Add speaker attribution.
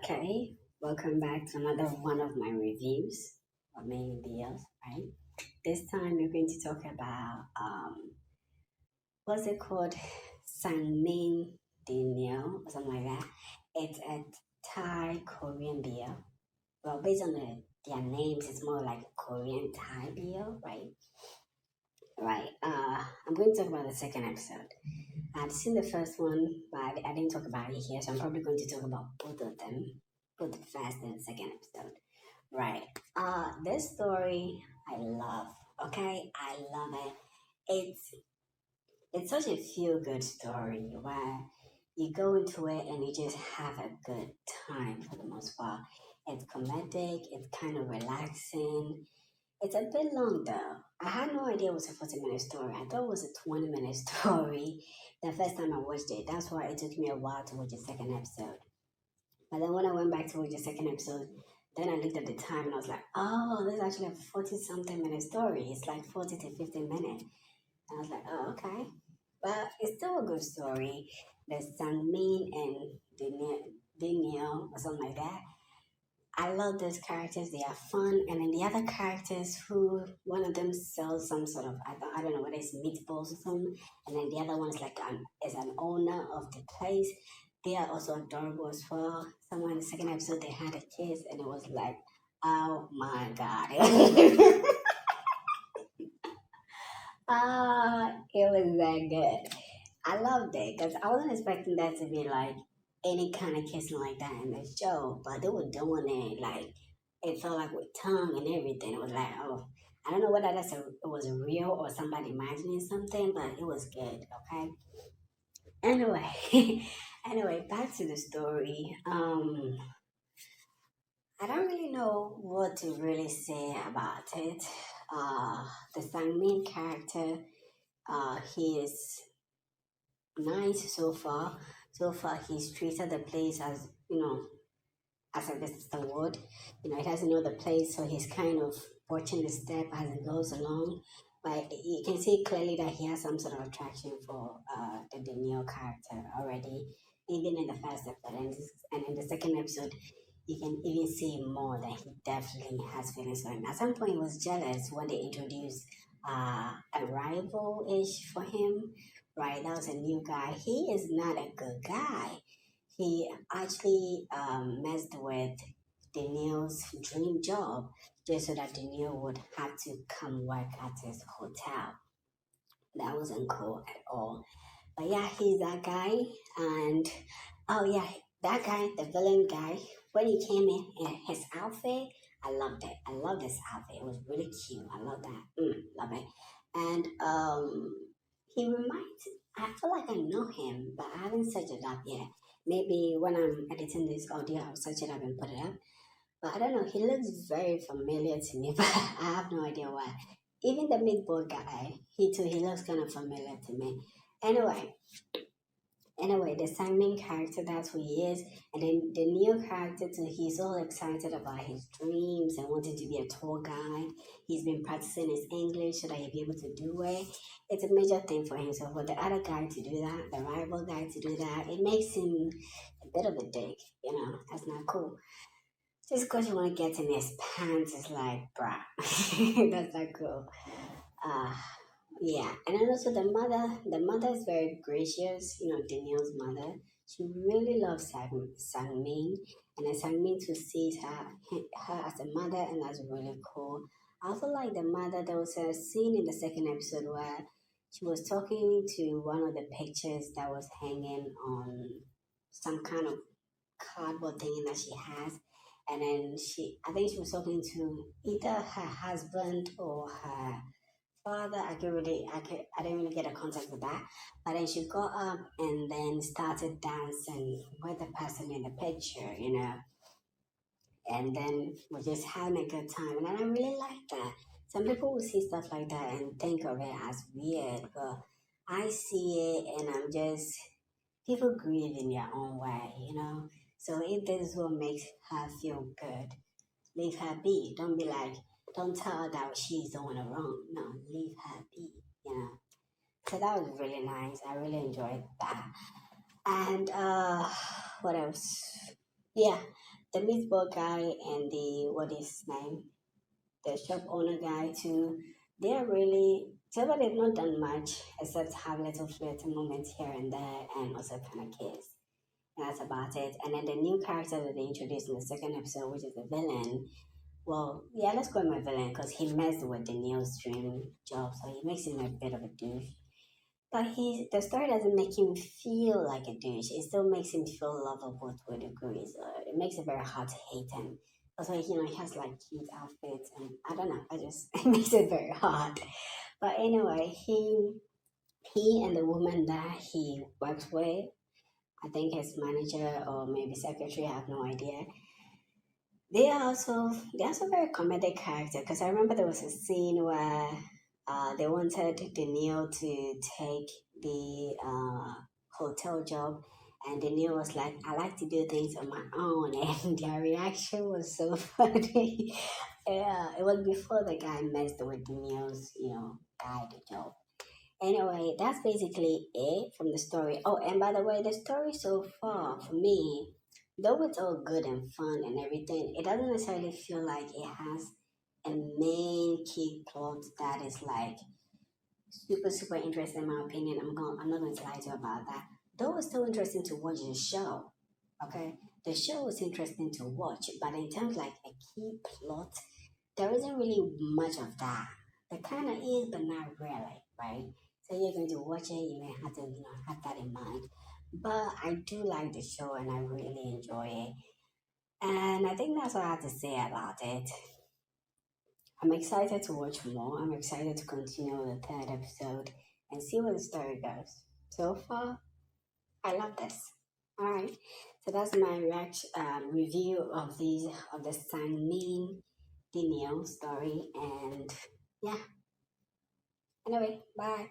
Speaker 1: Okay, welcome back to another one of my reviews or main videos, right? This time we're going to talk about what's it called? Sangmin Dinneaw or something like that. It's a Thai Korean beer. Well, based on their names, it's more like Korean Thai beer, right? Right. I'm going to talk about the second episode. I've seen the first one, but I didn't talk about it here, so I'm probably going to talk about both of them, both the first and the second episode. Right. This story I love. Okay, I love it. It's it's such a feel good story where you go into it and you just have a good time for the most part. It's comedic. It's kind of relaxing. It's a bit long though. I had no idea it was a 40-minute story. I thought it was a 20-minute story the first time I watched it. That's why it took me a while to watch the second episode. But then when I went back to watch the second episode, then I looked at the time and I was like, oh, this is actually a 40 something minute story. It's like 40 to 15 minutes. And I was like, oh, okay. But it's still a good story. There's Sangmin and Dinneaw or something like that. I love those characters. They are fun. And then the other characters who one of them sells some sort of I don't know what it's meatballs or something, and then the other one is like is an owner of the place. They are also adorable as well. Someone in the second episode they had a kiss and it was like, oh my god. It was that good. I loved it because I wasn't expecting that to be like any kind of kissing like that in the show, but they were doing it like it felt like with tongue and everything. It was like, oh, I don't know whether it was real or somebody imagining something, but it was good. Okay. Anyway, anyway, back to the story. I don't really know what to really say about it. Uh, the main character, he is nice so far. So far, he's treated the place as as a visitor would. He doesn't know the place, so he's kind of watching the step as it goes along. But you can see clearly that he has some sort of attraction for the Daniel character already, even in the first episode. And in the second episode, you can even see more that he definitely has feelings for him. At some point, he was jealous when they introduced a rival-ish for him, right? That was a new guy. He is not a good guy. He actually messed with Daniel's dream job just so that Daniel would have to come work at his hotel. That wasn't cool at all. But yeah, he's that guy. And oh yeah, that guy, the villain guy, when he came in his outfit, I loved it. I love this outfit. It was really cute. I love that. Love it. And he reminds. I feel like I know him, but I haven't searched it up yet. Maybe when I'm editing this audio, I'll search it up and put it up. But I don't know. He looks very familiar to me, but I have no idea why. Even the meatball guy, he too, he looks kind of familiar to me. Anyway, Anyway, the Sangmin character, that's who he is. And then the new character, too, he's all excited about his dreams and wanting to be a tour guide. He's been practicing his English so that he'll be able to do it. It's a major thing for him. So for the other guy to do that, the rival guy to do that, it makes him a bit of a dick. That's not cool. Just because you want to get in his pants is like, bruh, that's not cool. Uh, yeah, and then also the mother is very gracious, Daniel's mother. She really loves Sangmin, and then Sangmin too sees her as a mother, and that's really cool. I also like the mother. There was a scene in the second episode where she was talking to one of the pictures that was hanging on some kind of cardboard thing that she has. And then I think she was talking to either her husband or her father. I didn't really get a contact with that. But then she got up and then started dancing with the person in the picture. And then we're just having a good time. And I really like that. Some people will see stuff like that and think of it as weird, but I see it and I'm just, people grieve in their own way. So if this is what makes her feel good, leave her be. Don't be like, don't tell her that she's the one wrong. No, leave her be. So that was really nice. I really enjoyed that. And what else? Yeah, the meatball guy and the what is his name, the shop owner guy too. They are really so far they've not done much except have little flirting moments here and there and also kind of kiss. And that's about it. And then the new character that they introduced in the second episode, which is the villain. Well, yeah, let's call him a villain because he messed with the Neo's dream job, so he makes him a bit of a douche. But the story doesn't make him feel like a douche. It still makes him feel lovable to a degree. So it makes it very hard to hate him. That's why he has like cute outfits, and I don't know. I just it makes it very hard. But anyway, he and the woman that he works with, I think his manager or maybe secretary, I have no idea. They also very comedic character because I remember there was a scene where they wanted Daniel to take the hotel job, and Daniel was like, "I like to do things on my own," and their reaction was so funny. Yeah, it was before the guy messed with Daniel's guide job. Anyway, that's basically it from the story. Oh, and by the way, the story so far for me, though it's all good and fun and everything, it doesn't necessarily feel like it has a main key plot that is like super super interesting in my opinion. I'm not going to lie to you about that. Though it's still interesting to watch the show. Okay, the show was interesting to watch, but in terms like a key plot, there isn't really much of that. There kind of is, but not really, right? So you're going to watch it, you may have to, have that in mind. But I do like the show and I really enjoy it. And I think that's all I have to say about it. I'm excited to watch more. I'm excited to continue the third episode and see where the story goes. So far, I love this. All right. So that's my review of the Sangmin Dinneaw story, and yeah. Anyway, bye.